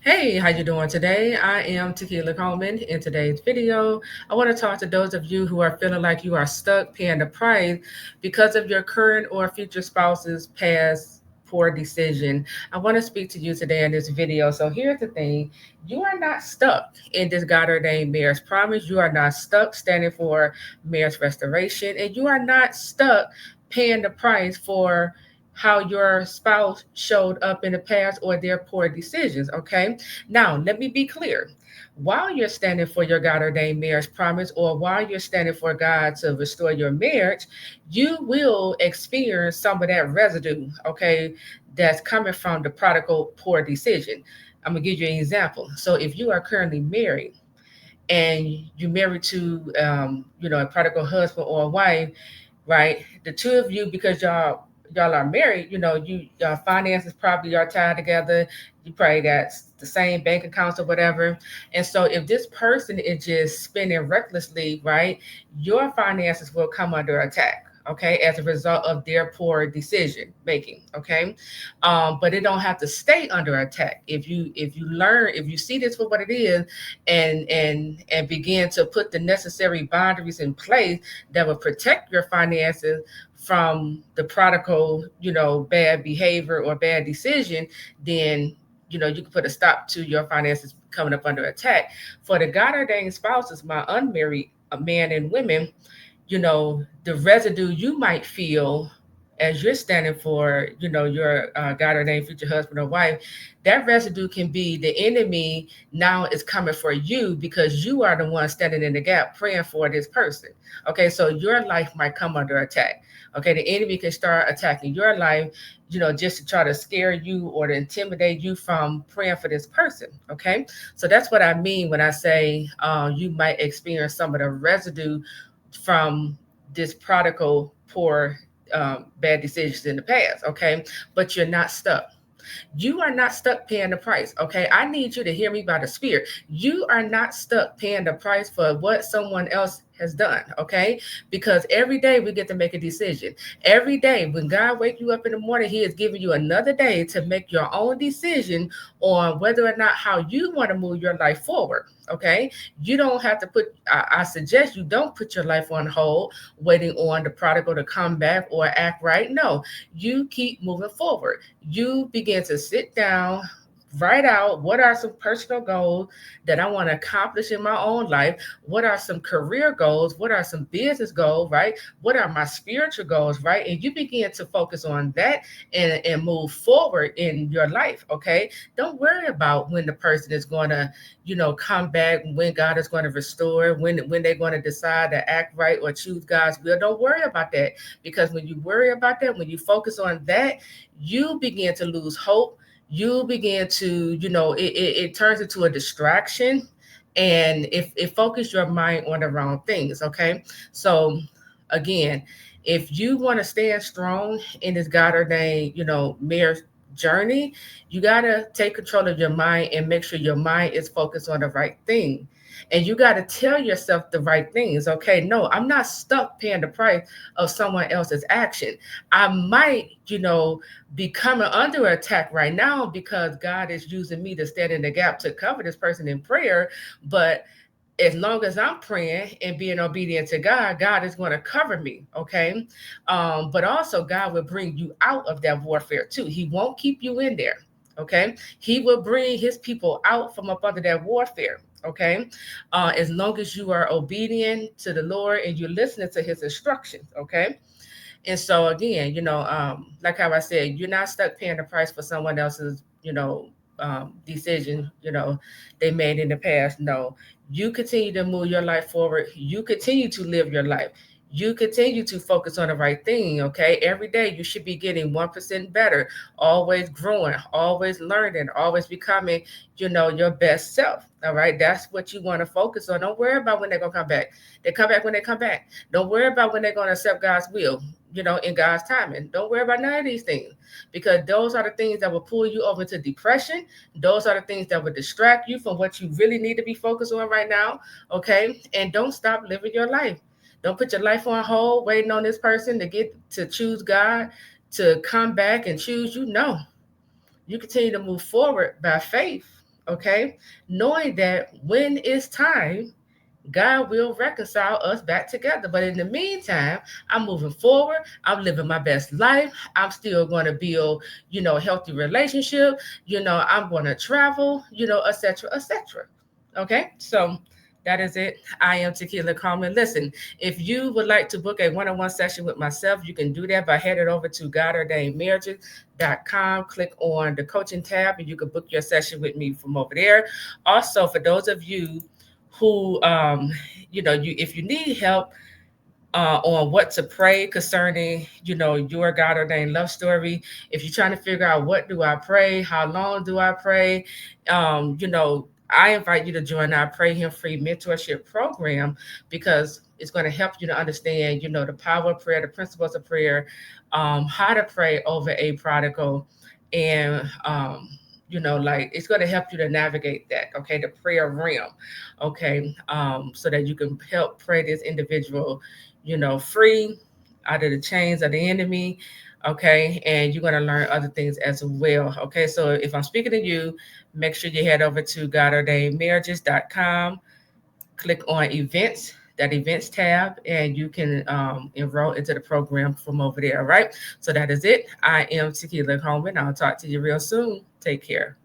Hey, how you doing today? I am Taquila Coleman. In today's video, I want to talk to those of you who are feeling like you are stuck paying the price because of your current or future spouse's past poor decision. I want to speak to you today in this video. So here's the thing. You are not stuck in this God ordained marriage promise. You are not stuck standing for marriage restoration, and you are not stuck paying the price for how your spouse showed up in the past or their poor decisions. Okay. Now, let me be clear. While you're standing for your God ordained marriage promise, or while you're standing for God to restore your marriage, you will experience some of that residue, okay, that's coming from the prodigal poor decision. I'm going to give you an example. So, if you are currently married and you're married to, a prodigal husband or a wife, right? The two of you, because y'all are married, your finances probably are tied together. You probably got the same bank accounts or whatever. And so if this person is just spending recklessly, right, your finances will come under attack. Okay, as a result of their poor decision making. Okay, but it don't have to stay under attack. If you see this for what it is, and begin to put the necessary boundaries in place that will protect your finances from the prodigal, bad behavior or bad decision, then you can put a stop to your finances coming up under attack. For the God ordained spouses, my unmarried men and women, the residue you might feel as you're standing for, your God ordained future husband or wife, that residue can be the enemy now is coming for you because you are the one standing in the gap praying for this person. Okay, so your life might come under attack. Okay, the enemy can start attacking your life, just to try to scare you or to intimidate you from praying for this person. Okay, so that's what I mean when I say you might experience some of the residue from this prodigal poor bad decisions in the past. Okay, but you're not stuck. You are not stuck paying the price. Okay, I need you to hear me by the spirit. You are not stuck paying the price for what someone else has done. Okay, because every day we get to make a decision. Every day when God wake you up in the morning, He is giving you another day to make your own decision on whether or not how you want to move your life forward. Okay, you don't have to put. I suggest you don't put your life on hold, waiting on the prodigal to come back or act right. No, you keep moving forward. You begin to sit down, write out what are some personal goals that I want to accomplish in my own life. What are some career goals? What are some business goals, right? What are my spiritual goals, right? And you begin to focus on that and move forward in your life, okay? Don't worry about when the person is going to, come back, when God is going to restore, when they're going to decide to act right or choose God's will. Don't worry about that, because when you worry about that, when you focus on that, you begin to lose hope. You begin to, it turns into a distraction, and it focus your mind on the wrong things. Okay, so again, if you want to stand strong in this God ordained, marriage journey, you got to take control of your mind and make sure your mind is focused on the right thing. And you got to tell yourself the right things. Okay, no, I'm not stuck paying the price of someone else's action. I might, be coming under attack right now because God is using me to stand in the gap to cover this person in prayer. But as long as I'm praying and being obedient to God, God is going to cover me. Okay. But also, God will bring you out of that warfare too. He won't keep you in there. Okay. He will bring his people out from up under that warfare. Okay. As long as you are obedient to the Lord and you're listening to his instructions. Okay. And so again, like how I said, you're not stuck paying the price for someone else's, decision, they made in the past. No, you continue to move your life forward. You continue to live your life. You continue to focus on the right thing. Okay. Every day you should be getting 1% better, always growing, always learning, always becoming, your best self. All right. That's what you want to focus on. Don't worry about when they're going to come back. They come back when they come back. Don't worry about when they're going to accept God's will, in God's timing. Don't worry about none of these things, because those are the things that will pull you over to depression. Those are the things that will distract you from what you really need to be focused on right now. Okay. And don't stop living your life. Don't put your life on hold waiting on this person to get to choose God to come back and choose you. No, you continue to move forward by faith. Okay, knowing that when it's time, God will reconcile us back together. But in the meantime, I'm moving forward. I'm living my best life. I'm still going to build, healthy relationship. I'm going to travel, etc., etc. Okay, so that is it. I am Taquila Coleman. Listen, if you would like to book a one-on-one session with myself, you can do that by heading over to godordainedmarriages.com. Click on the coaching tab, and you can book your session with me from over there. Also, for those of you who if you need help on what to pray concerning, your God ordained love story. If you're trying to figure out what do I pray, how long do I pray, I invite you to join our Pray Him Free mentorship program because it's going to help you to understand, the power of prayer, the principles of prayer, how to pray over a prodigal, and like it's going to help you to navigate that, okay, the prayer realm, okay, so that you can help pray this individual free out of the chains of the enemy. Okay. And you're going to learn other things as well. Okay. So if I'm speaking to you, make sure you head over to godordainedmarriages.com, click on events, that events tab, and you can enroll into the program from over there. All right. So that is it. I am Taquila Coleman. I'll talk to you real soon. Take care.